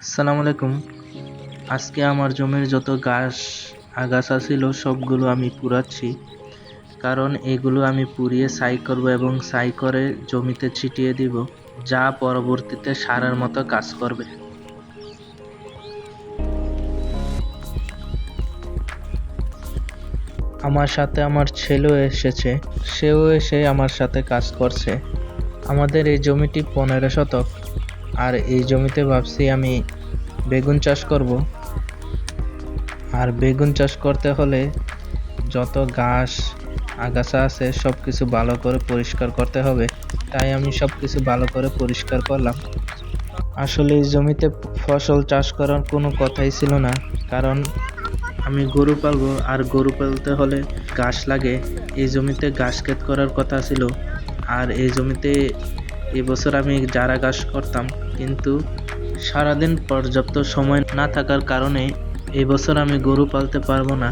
আসসালামু আলাইকুম। আজকে আমার জমির যত আগাছা ছিল সবগুলো আমি পুড়াচ্ছি। কারণ এগুলো আমি পুড়িয়ে ছাই করব এবং ছাই করে জমিতে ছিটিয়ে দিব, যা পরবর্তীতে সারের মতো কাজ করবে। আমার সাথে আমার ছেলেও এসেছে, সেও এসে আমার সাথে কাজ করছে। আমাদের এই জমিটি 15 শতক, আর এই জমিতে ভাবছি আমি বেগুন চাষ করব। আর বেগুন চাষ করতে হলে যত আগাছা আছে সবকিছু ভালো করে পরিষ্কার করতে হবে। তাই আমি সবকিছু ভালো করে পরিষ্কার করলাম। আসলে এই জমিতে ফসল চাষ করার কোনো কথাই ছিল না, কারণ আমি গরু পালবো, আর গরু পালতে হলে ঘাস লাগে। এই জমিতে ঘাস ক্ষেত করার কথা ছিল, আর এই জমিতে এবছর আমি চারা ঘাস করতাম, কিন্তু সারাদিন পর্যাপ্ত সময় না থাকার কারণে এই বছর আমি গরু পালতে পারবো না।